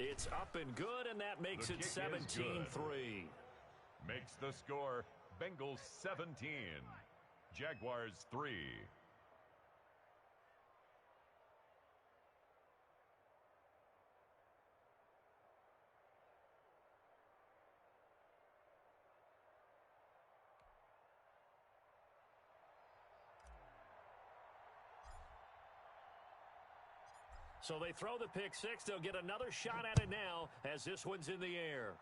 It's up and good, and that makes it 17-3. Makes the score Bengals 17, Jaguars 3. So they throw the pick six. They'll get another shot at it now as this one's in the air.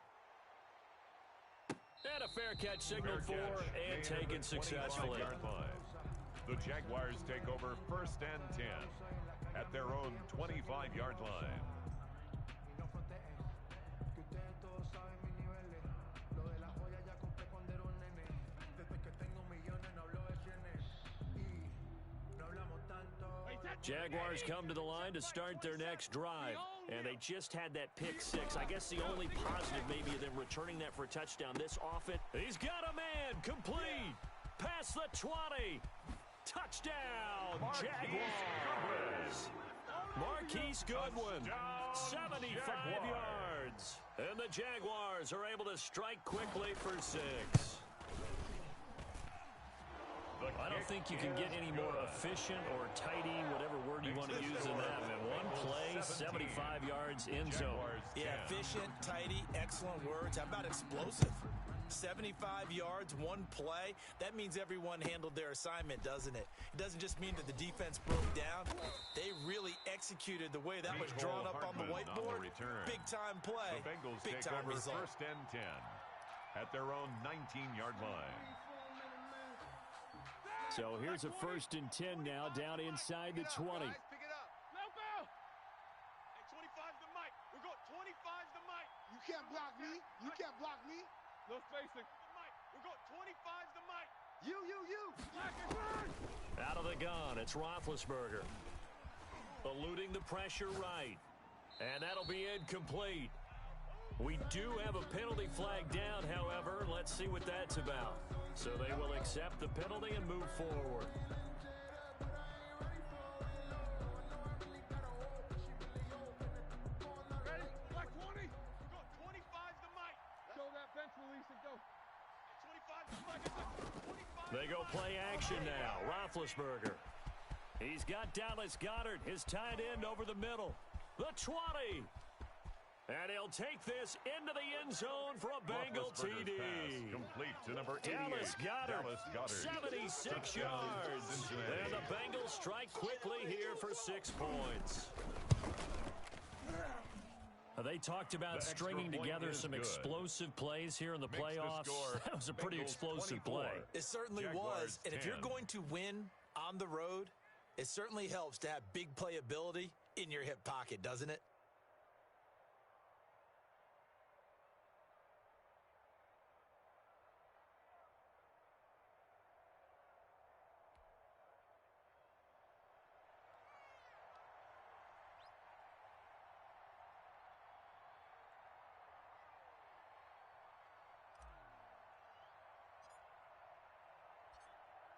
And a fair catch signaled for and taken successfully. The Jaguars take over 1st and 10 at their own 25-yard line. Jaguars come to the line to start their next drive, and they just had that pick six. I guess the only positive maybe of them returning that for a touchdown this often. He's got a man, complete, past the 20, touchdown, Jaguars. Marquise Goodwin, 75 yards, and the Jaguars are able to strike quickly for 6. I don't think you can get any more efficient or tidy, whatever word you want to use in that. Man, one play, 75 yards in zone. Yeah, efficient, tidy, excellent words. How about explosive? 75 yards, one play. That means everyone handled their assignment, doesn't it? It doesn't just mean that the defense broke down. They really executed the way that was drawn up on the whiteboard. Big-time play, big-time result. 1st and 10 at their own 19-yard line. So here's a 1st and 10 now, down inside the 20. Pick it up. No foul. Hey, 25's the mic. We got 25's the mic. You can't block me. You can't block me. No spacing. We got 25's the mic. You. Out of the gun, it's Roethlisberger. Eluding the pressure right. And that'll be incomplete. We do have a penalty flag down, however. Let's see what that's about. So they will accept the penalty and move forward. Ready? Black 20. We got 25's the mic. Show that bench release and go. 25's the mic. 25. They go play action now. Roethlisberger. He's got Dallas Goedert, his tight end, over the middle. The 20. And he'll take this into the end zone for a Bengal TD. Complete to number 88. Dallas Goedert, 76 yards. And the Bengals strike quickly here for 6 points. They talked about stringing together some explosive plays here in the playoffs. That was a pretty explosive play. It certainly was. And if you're going to win on the road, it certainly helps to have big playability in your hip pocket, doesn't it?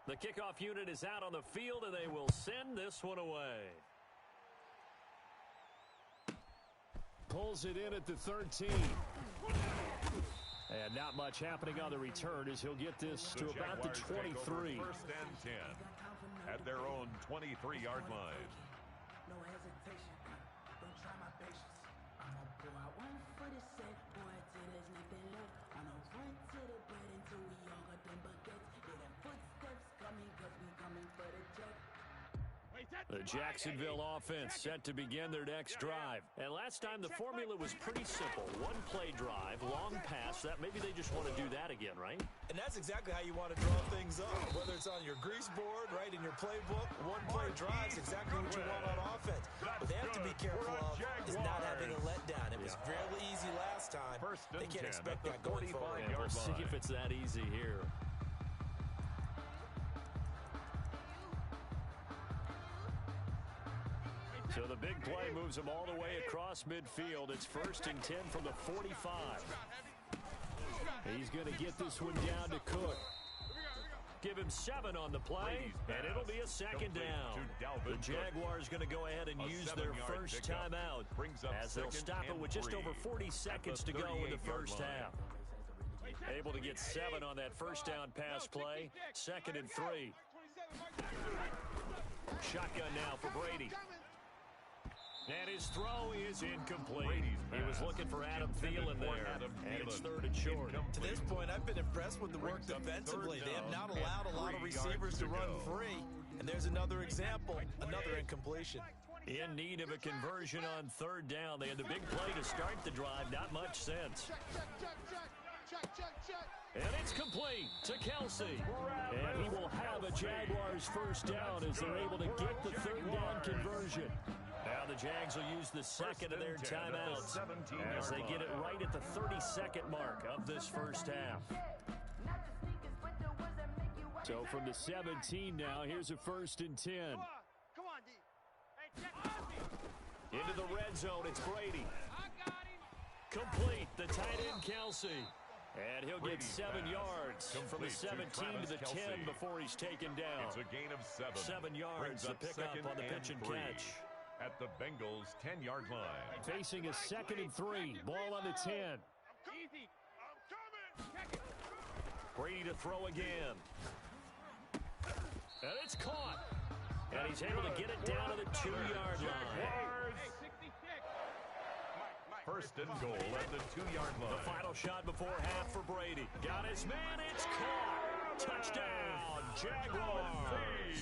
The kickoff unit is out on the field, and they will send this one away. Pulls it in at the 13. And not much happening on the return as he'll get this to about the 23. 1st and 10 at their own 23-yard line. No hesitation. Don't try my patience. I'ma pull out one for the set, boy, till there's nothing left. I'ma run to the bread until we all got them baguettes. Hear them footsteps coming, cause we coming for the jet. The Jacksonville offense set to begin their next drive. And last time the formula was pretty simple. One play drive, long pass. That maybe they just want to do that again, right? And that's exactly how you want to draw things up. Whether it's on your grease board, right, in your playbook, one play drive is exactly what you want on offense. What they have to be careful of is not having a letdown. It was fairly easy last time. They can't expect that going forward. And we'll see if it's that easy here. So the big play moves them all the way across midfield. It's 1st and 10 from the 45. He's going to get this one down to Cook. Give him 7 on the play, and it'll be a second down. The Jaguars going to go ahead and use their first timeout as they'll stop it with just over 40 seconds to go in the first half. Able to get 7 on that first down pass play. 2nd and 3. Shotgun now for Brady. And his throw is incomplete. He was looking for Adam Thielen there, and it's 3rd and short. To this point, I've been impressed with the work defensively. They have not allowed a lot of receivers to run free. And there's another example, another incompletion. In need of a conversion on 3rd down. They had the big play to start the drive. Not much sense. And it's complete to Kelsey. And he will have a Jaguars first down as they're able to get the 3rd down conversion. Now the Jags will use the 2nd of their timeouts as they get it right at the 32nd mark of this first half. So from the 17 now, here's a 1st and 10. Come on, D. Hey, Into the red zone, it's Brady. Complete, the tight end Kelsey. And he'll get 7 yards from the 17 to the 10 before he's taken down. It's a gain of 7. 7 yards to pick up on the pitch and catch. At the Bengals' 10-yard line. Facing a 2nd and 3. Ball on the 10. Easy. I'm coming. Brady to throw again. And it's caught. And he's able to get it down to the 2-yard line. 1st and goal at the 2-yard line. The final shot before half for Brady. Got his man. It's caught. Touchdown, Jaguars.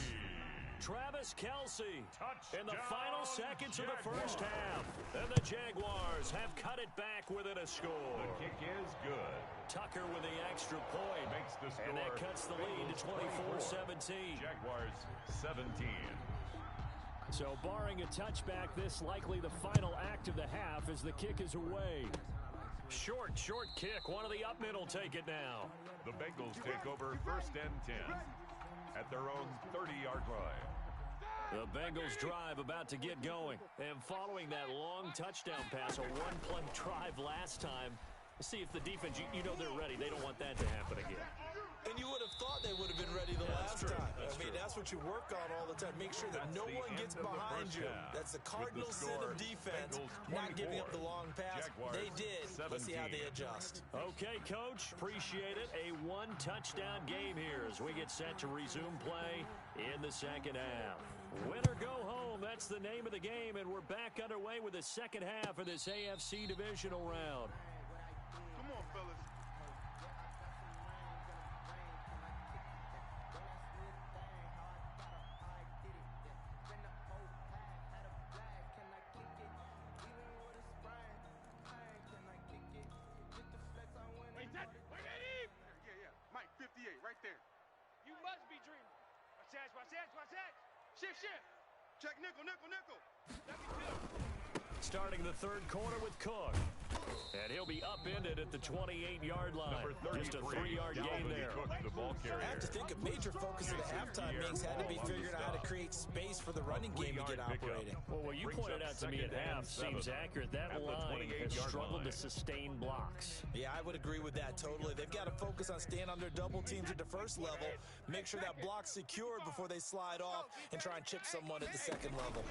Travis Kelsey in the final seconds of the first half. And the Jaguars have cut it back within a score. The kick is good. Tucker with the extra point. Makes the score. And that cuts the lead to 24-17. Jaguars 17. So barring a touchback, this likely the final act of the half as the kick is away. Short kick. One of the up middle take it now. The Bengals take over 1st and 10 at their own 30-yard line. The Bengals drive about to get going. And following that long touchdown pass, a one-play drive last time, see if the defense, you know they're ready. They don't want that to happen again. And you would have thought they would have been ready the last time. That's what you work on all the time. Make sure that no one gets behind you. That's the cardinal sin of defense, not giving up the long pass. They did. Let's see how they adjust. Okay, Coach. Appreciate it. A one-touchdown game here as we get set to resume play in the second half. Win or go home, that's the name of the game, and we're back underway with the second half of this AFC divisional round. Come on, fellas. Yeah. Mike, 58, right there. You must be dreaming. Watch that. Shift. Check nickel. Starting the third quarter with Cook. And he'll be upended at the 28-yard line. Just a 3-yard gain there. I have to think a major focus of the halftime meetings had to be figuring out how to create space for the running game to get operating. Well, what you pointed out to me at half seems accurate. That line has struggled to sustain blocks. Yeah, I would agree with that totally. They've got to focus on staying under double teams at the first level, make sure that block's secured before they slide off, and try and chip someone at the second level.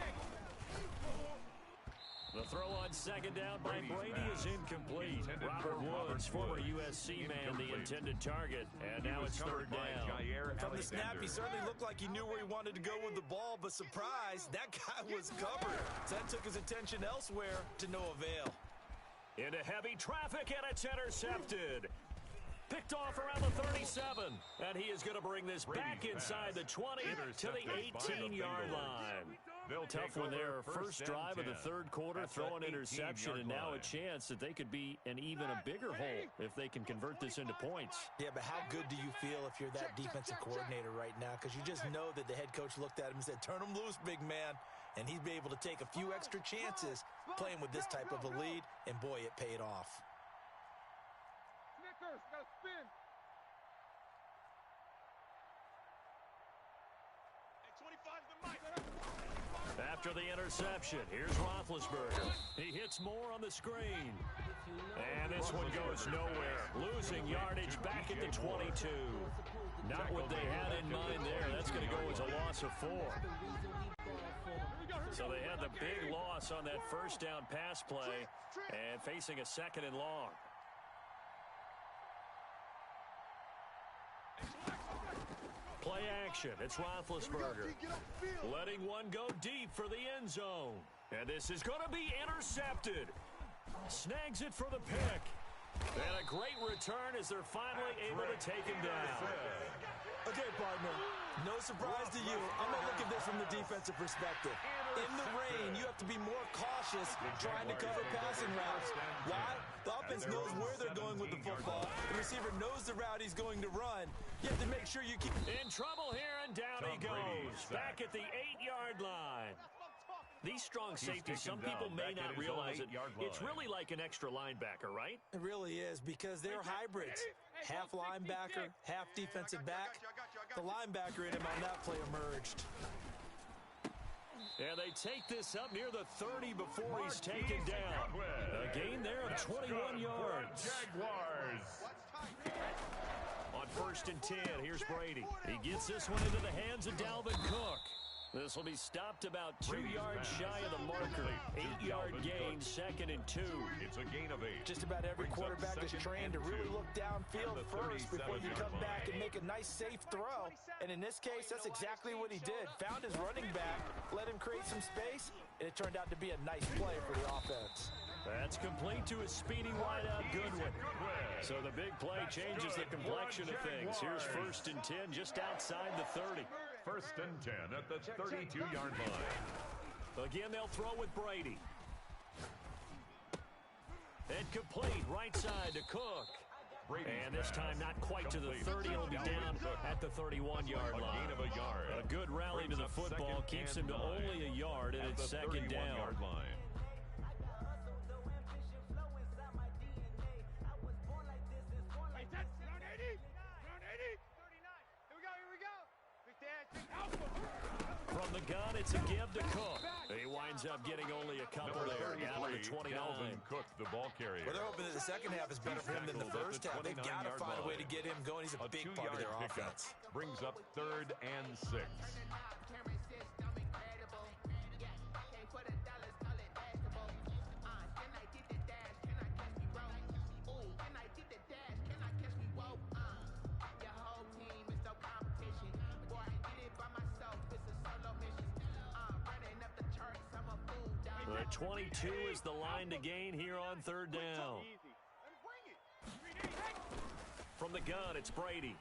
The throw on second down by Brady is incomplete. Robert Woods, former USC man, the intended target. And now it's 3rd down. From the snap, he certainly looked like he knew where he wanted to go with the ball, but surprise, that guy was covered. So that took his attention elsewhere to no avail. Into heavy traffic, and it's intercepted. Picked off around the 37. And he is going to bring this back inside the 20 to the 18-yard line. Tough one there. First drive of the third quarter, throw an interception, and now a chance that they could be in even a bigger hole if they can convert this into points. Yeah, but how good do you feel if you're that defensive coordinator right now? Because you just know that the head coach looked at him and said, turn him loose, big man. And he's been able to take a few extra chances playing with this type of a lead, and boy, it paid off. Snickers, got to spin. Hey, 25's the mic. After the interception, here's Roethlisberger. He hits more on the screen. And this one goes nowhere. Losing yardage back at the 22. Not what they had in mind there. That's going to go as a loss of 4. So they had the big loss on that first down pass play and facing a 2nd and long. Play action. It's Roethlisberger. Letting one go deep for the end zone. And this is going to be intercepted. Snags it for the pick. And a great return as they're finally able to take him down. Okay, partner, no surprise to you. I'm going to look at this from the defensive perspective. In the rain, you have to be more cautious trying to cover passing routes. Why? The offense knows where they're going with the football. The receiver knows the route he's going to run. You have to make sure you keep... In trouble here, and down he goes. Back at the 8-yard line. These strong safeties, some people may not realize it. It's really like an extra linebacker, right? It really is, because they're hybrids. Half linebacker, half defensive back. The linebacker in him on that play emerged. And they take this up near the 30 before he's taken down. A gain there of 21 yards. Jaguars. On 1st and 10, here's Brady. He gets this one into the hands of Dalvin Cook. This will be stopped about 2 yards shy of the marker. 8-yard gain, 2nd and 2. It's a gain of 8. Just about every quarterback is trained to really look downfield first before you come back and make a nice, safe throw. And in this case, that's exactly what he did. Found his running back, let him create some space, and it turned out to be a nice play for the offense. That's complete to a speedy wideout Goodwin. So the big play changes the complexion of things. Here's 1st and 10 just outside the 30. 1st and 10 at the 32-yard line. Again, they'll throw with Brady. And complete right side to Cook. And this time not quite to the 30. It'll be down at the 31-yard line. A gain of a yard. A good rally to the football keeps him to only a yard, and it's 2nd down. Line. From the gun, it's a give to Cook. He winds up getting only a couple there, down to the 29. Cook, the ball carrier. Well, they're hoping that the second half is better for him than the first half. They've got to find a way to get him going. He's a big part of their offense. Brings up 3rd and 6. The 22 is the line to gain here on 3rd down. From the gun, it's Brady.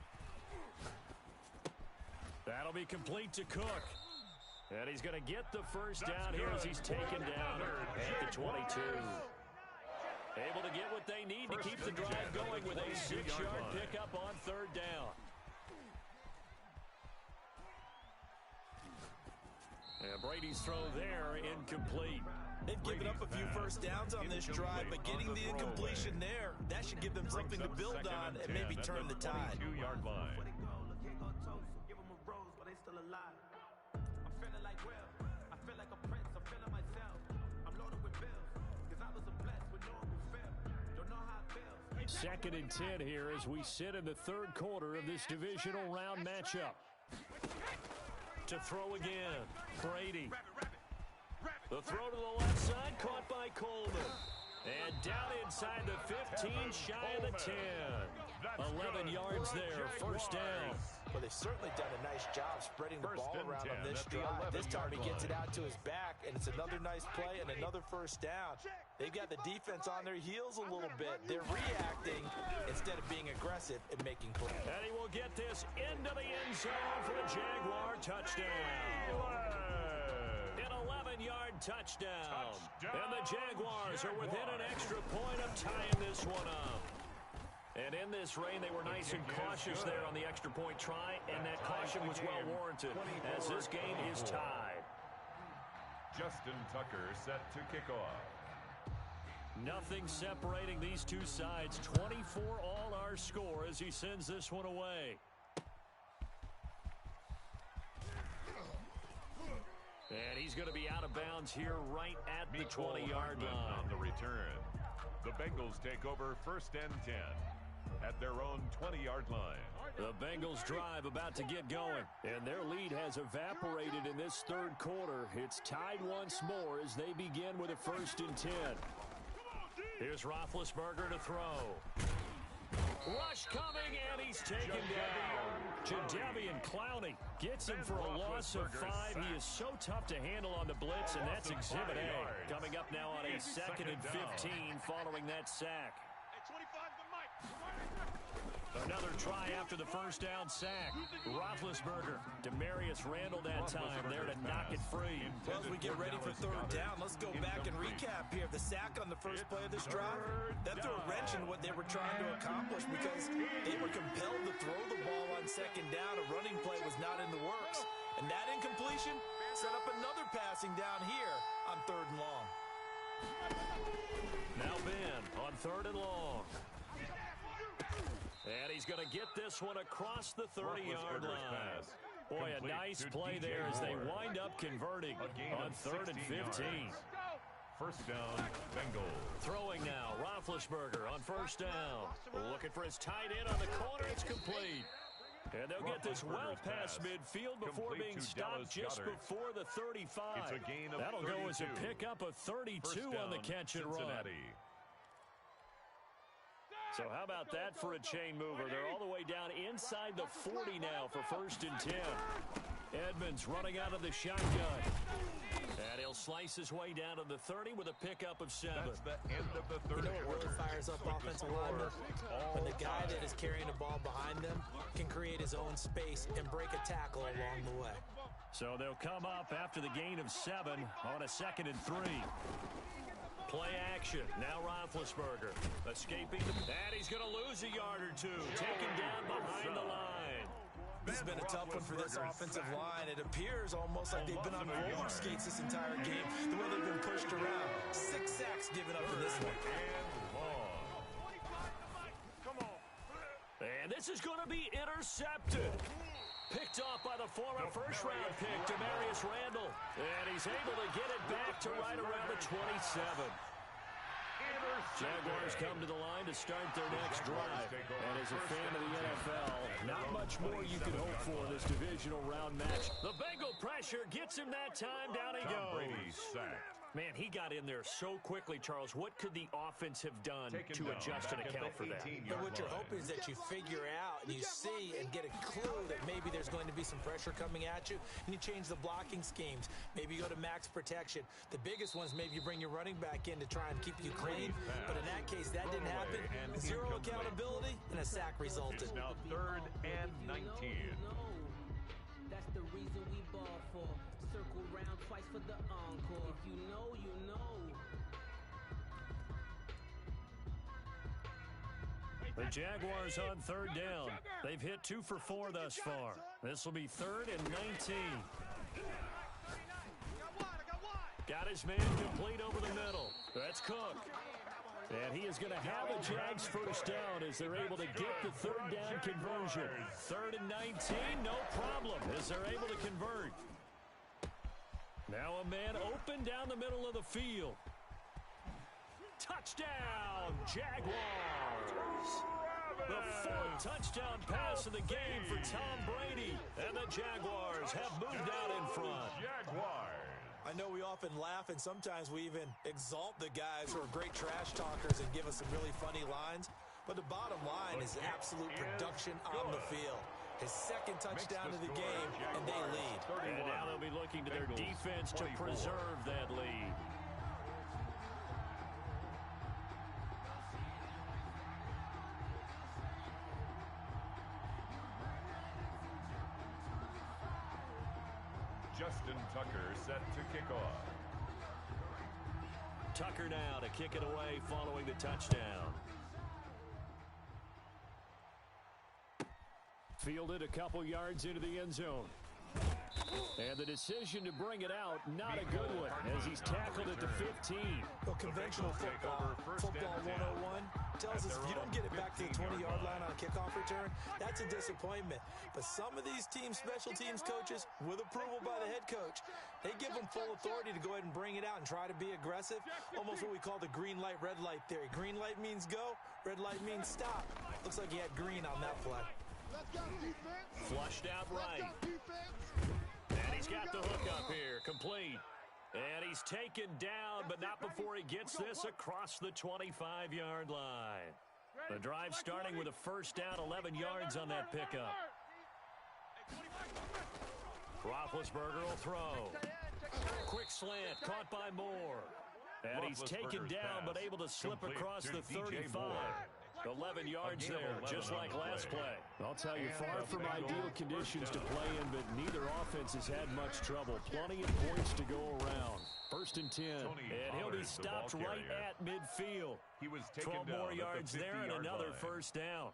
That'll be complete to Cook. And he's going to get the first down here as he's taken down at the 22. Able to get what they need to keep the drive going with a 6-yard pickup on 3rd down. And Brady's throw there incomplete. They've given up a few first downs on this drive, but getting the incompletion there, that should give them something to build on and maybe turn the tide. 2-yard line. Second and 10 here as we sit in the 3rd quarter of this divisional round matchup. To throw again, Brady. The throw to the left side, caught by Coleman. And down inside the 15, shy of the 10. 11 yards there, 1st down. Well, they've certainly done a nice job spreading the ball around on this drive. This time he gets it out to his back, and it's another nice play and another 1st down. They've got the defense on their heels a little bit. They're reacting instead of being aggressive and making plays. And he will get this into the end zone for the Jaguar touchdown. An 11-yard touchdown. And the Jaguars are within an extra point of tying this one up. And in this rain, they were nice and cautious there on the extra point try, and that caution was well warranted as this game is tied. Justin Tucker set to kick off. Nothing separating these two sides. 24 all our score as he sends this one away. And he's going to be out of bounds here right at the 20-yard line. On the return. The Bengals take over 1st and 10 at their own 20-yard line. The Bengals drive about to get going, and their lead has evaporated in this third quarter. It's tied once more as they begin with a 1st and 10. Here's Roethlisberger to throw. Rush coming, and he's taken down. Jadeveon Clowney gets him for a loss of 5. He is so tough to handle on the blitz, and that's Exhibit A. Coming up now on a 2nd and 15 following that sack. Another try after the first down sack. Roethlisberger, Demarius Randall that time there to knock it free. Well, as we get ready for 3rd down, let's go back and recap here. The sack on the first play of this drive, that threw a wrench in what they were trying to accomplish because they were compelled to throw the ball on 2nd down. A running play was not in the works. And that incompletion set up another passing down here on 3rd and long. Now Ben on 3rd and long. And he's going to get this one across the 30-yard line. Boy, a nice play there as they wind up converting on 3rd and 15. 1st down, Bengals. Throwing now, Roethlisberger on 1st down. Looking for his tight end on the corner. It's complete. And they'll get this well past midfield before being stopped just before the 35. That'll go as a pickup of 32 on the catch and run. So how about that for a chain mover? They're all the way down inside the 40 now for 1st and 10. Edmonds running out of the shotgun. And he'll slice his way down to the 30 with a pickup of 7. That's the end of the 3rd You know what really fires up offensive linemen? When the guy that is carrying the ball behind them can create his own space and break a tackle along the way. So they'll come up after the gain of 7 on a 2nd and 3. Play action. Now Roethlisberger escaping. And he's going to lose a yard or 2. Taken down behind the line. This has been a tough one for this offensive line. It appears almost like they've been on roller skates this entire game, the way they've been pushed around. 6 sacks given up in this one. And this is going to be intercepted. Picked off by the former first-round pick, Demarius Randall. And he's able to get it back to right around the 27. Jaguars come to the line to start their next drive. And as a fan of the NFL, not much more you can hope for in this divisional round match. The Bengal pressure gets him that time. Down he goes. Man, he got in there so quickly, Charles. What could the offense have done to adjust and account for that? And what you're hoping is that you figure out and you see and get a clue that maybe there's going to be some pressure coming at you, and you change the blocking schemes. Maybe you go to max protection. The biggest ones, maybe you bring your running back in to try and keep you clean. But in that case, that didn't happen. 0 accountability, and a sack resulted. Now 3rd and 19. That's the reason we ball for. Circle round twice for the encore. If you know, you know. The Jaguars on 3rd down. They've hit 2 for 4 thus far. This will be 3rd and 19. Got his man complete over the middle. That's Cook. And he is going to have a Jags 1st down as they're able to get the 3rd down conversion. 3rd and 19, no problem as they're able to convert. Now a man open down the middle of the field. Touchdown, Jaguars. The 4th touchdown pass of the game for Tom Brady. And the Jaguars have moved out in front. Jaguars. I know we often laugh, and sometimes we even exalt the guys who are great trash talkers and give us some really funny lines. But the bottom line is absolute production on the field. His 2nd touchdown of the game, and they lead. And now they'll be looking to their defense to preserve that lead. Justin Tucker set to kick off. Tucker now to kick it away following the touchdown. Fielded a couple yards into the end zone. And the decision to bring it out, not a good one, as he's tackled at the 15. Well, conventional football 101, tells us if you don't get it back to the 20-yard line on a kickoff return, that's a disappointment. But some of these special teams coaches, with approval by the head coach, they give them full authority to go ahead and bring it out and try to be aggressive, almost what we call the green light, red light theory. Green light means go, red light means stop. Looks like he had green on that play. Let's go, defense. Flushed out right. Let's go, defense. And he's got the hook up here, complete. And he's taken down, but not before he gets this across the 25-yard line. The drive starting with a first down, 11 yards on that pickup. Roethlisberger will throw. Quick slant, caught by Moore. And he's taken down, but able to slip across the 35. 11 yards there, just like last play. I'll tell you, far from ideal conditions to play in, but neither offense has had much trouble. Plenty of points to go around. First and 10, and he'll be stopped right at midfield. 12 more yards there and another first down.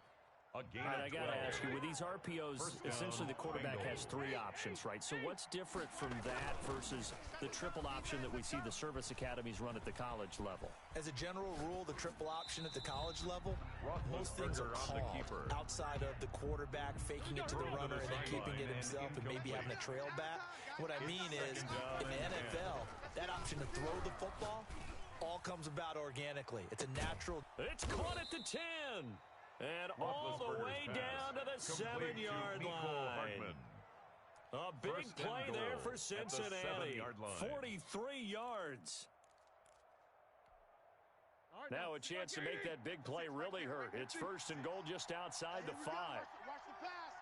All right, I got to ask you, with these RPOs, essentially the quarterback has three options, right? So what's different from that versus the triple option that we see the service academies run at the college level? As a general rule, the triple option at the college level, most things are called outside of the quarterback faking it to the runner and then keeping it himself and maybe having a trail back. What I mean is, in the NFL, that option to throw the football all comes about organically. It's a natural. It's caught at the 10. And all the way down to the 7-yard line. A big play there for Cincinnati. 43 yards. Now a chance to make that big play really hurt. It's first and goal just outside the 5. Watch the pass.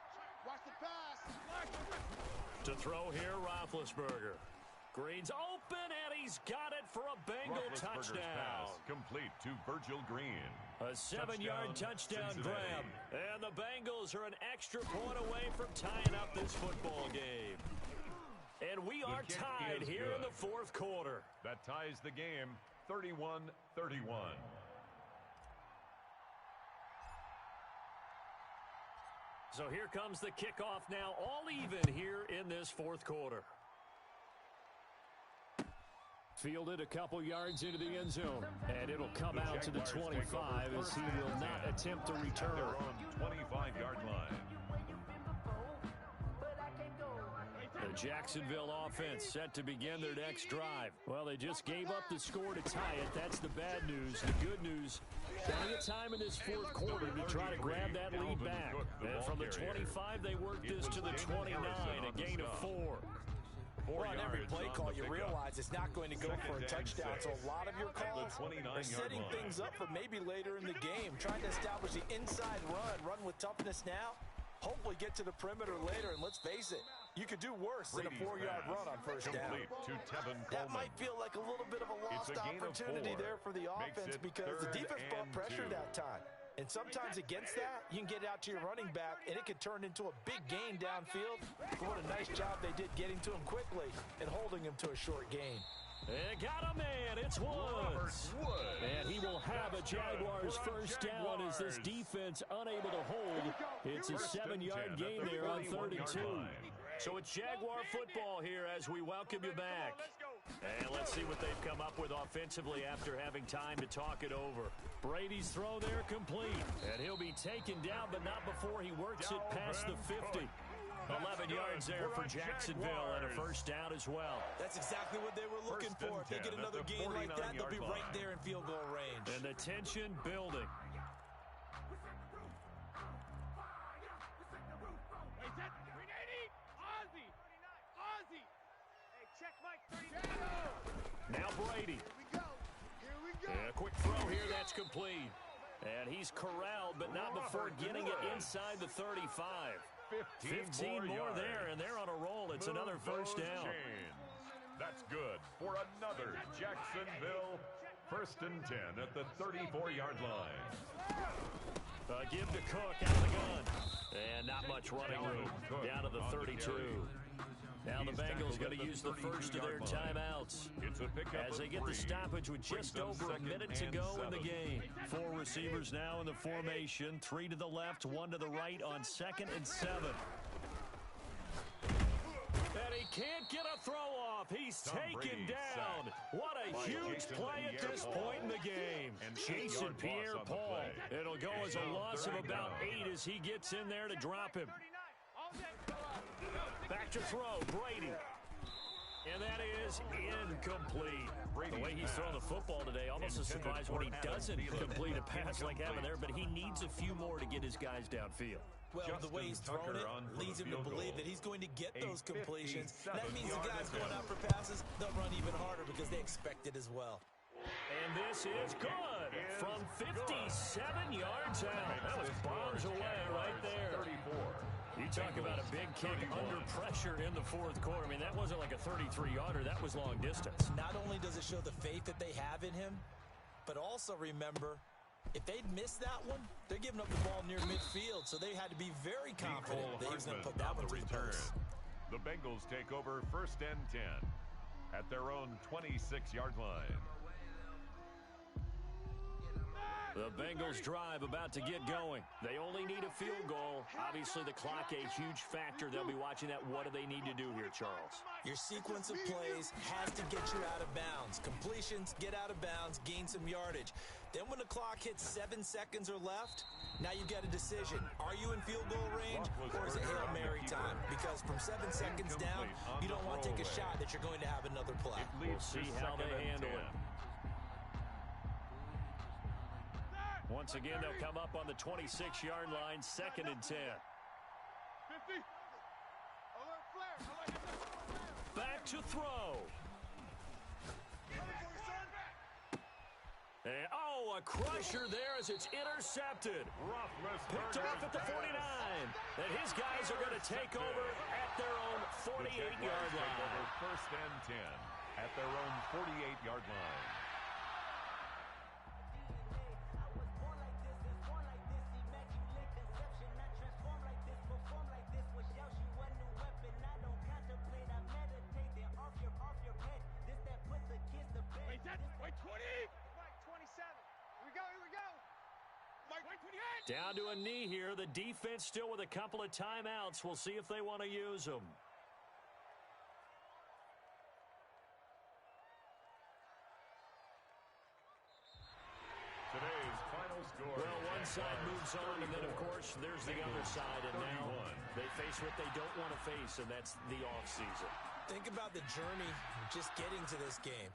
Watch the pass. To throw here, Roethlisberger. Green's open, and he's got it for a Bengal touchdown. Pass complete to Virgil Green. A 7-yard touchdown grab. And the Bengals are an extra point away from tying up this football game. And we are tied here in the fourth quarter. That ties the game 31-31. So here comes the kickoff now, all even here in this fourth quarter. Fielded a couple yards into the end zone, and it'll come out to the 25 as he will not attempt to return. They're on 25-yard line. The Jacksonville offense set to begin their next drive. Well, they just gave up the score to tie it. That's the bad news. The good news, plenty of time in this fourth quarter to try to grab that lead back. And from the 25, they worked this to the 29, a gain of 4. Well, on every play call, you realize it's not going to go for a touchdown. So a lot of your calls are setting things up for maybe later in the game, trying to establish the inside run with toughness now, hopefully get to the perimeter later. And let's face it, you could do worse than a 4-yard run on first down. That might feel like a little bit of a lost opportunity there for the offense because the defense brought pressure that time. And sometimes against that, you can get out to your running back, and it could turn into a big gain downfield. But what a nice job they did getting to him quickly and holding him to a short gain. And got a man, it's Woods. And he will have a Jaguars first down as this defense unable to hold. It's a 7-yard gain there on 32. So it's Jaguar football here as we welcome you back. And let's see what they've come up with offensively after having time to talk it over. Brady's throw there complete. And he'll be taken down, but not before he works it past the 50. 11 yards there for Jacksonville and a first down as well. That's exactly what they were looking for. If they get another gain like that, they'll be right there in field goal range. And the tension building. Now Brady. Here we go. And a quick throw here, that's complete. And he's corralled, but not before getting it inside the 35. 15 more there, and they're on a roll. It's another first down. That's good for another Jacksonville first and 10 at the 34-yard line. Give to Cook out of the gun. And not much running room. Down to the 32. Now the Bengals going to use the first of their timeouts as they get the stoppage with just over a minute to go in the game. 4 receivers now in the formation. 3 to the left, 1 to the right on 2nd and 7. And he can't get a throw off. He's taken down. What a huge play at this point in the game. Chasing Pierre-Paul. It'll go as a loss of about 8 as he gets in there to drop him. Back to throw, Brady. And that is incomplete. The way he's throwing the football today, almost a surprise when he doesn't complete a pass like that there, but he needs a few more to get his guys downfield. Well, the way he's thrown it leads him to believe that he's going to get those completions. That means the guys going out for passes, they'll run even harder because they expect it as well. And this is good from 57 yards out. That was bombs away right there. You talk about a big kick under pressure in the fourth quarter. I mean, that wasn't like a 33-yarder. That was long distance. Not only does it show the faith that they have in him, but also remember, if they'd missed that one, they're giving up the ball near midfield, so they had to be very confident that he was going to put that one to the post. The Bengals take over 1st and 10 at their own 26-yard line. The Bengals drive about to get going. They only need a field goal. Obviously, the clock a huge factor. They'll be watching that. What do they need to do here, Charles? Your sequence of plays has to get you out of bounds. Completions, get out of bounds, gain some yardage. Then when the clock hits 7 seconds or left, now you've got a decision. Are you in field goal range or is it Hail Mary time? Because from 7 seconds down, you don't want to take a shot that you're going to have another play. We'll see how they handle it. Once again, they'll come up on the 26-yard line, 2nd and 10. 50. Alert flare. Back to throw. And, a crusher there as it's intercepted. Picked off at the 49. And his guys are going to take over at their own 48-yard line. 1st and 10 at their own 48-yard line. Wait, 20. Mike, 27. Here we go. Mike, wait, 28. Down to a knee here. The defense still with a couple of timeouts. We'll see if they want to use them. Today's final score. Well, one side moves on, and then, of course, there's the other side. And now they face what they don't want to face, and that's the offseason. Think about the journey just getting to this game.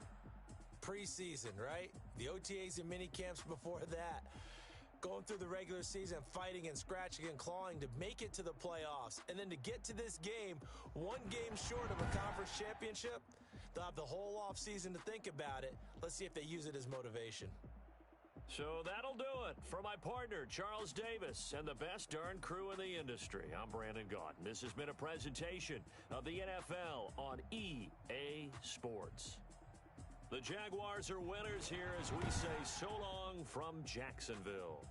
Preseason, right? The OTAs and mini camps before that. Going through the regular season, fighting and scratching and clawing to make it to the playoffs. And then to get to this game, one game short of a conference championship, they'll have the whole offseason to think about it. Let's see if they use it as motivation. So that'll do it for my partner, Charles Davis, and the best darn crew in the industry. I'm Brandon Gaudin. This has been a presentation of the NFL on EA Sports. The Jaguars are winners here as we say so long from Jacksonville.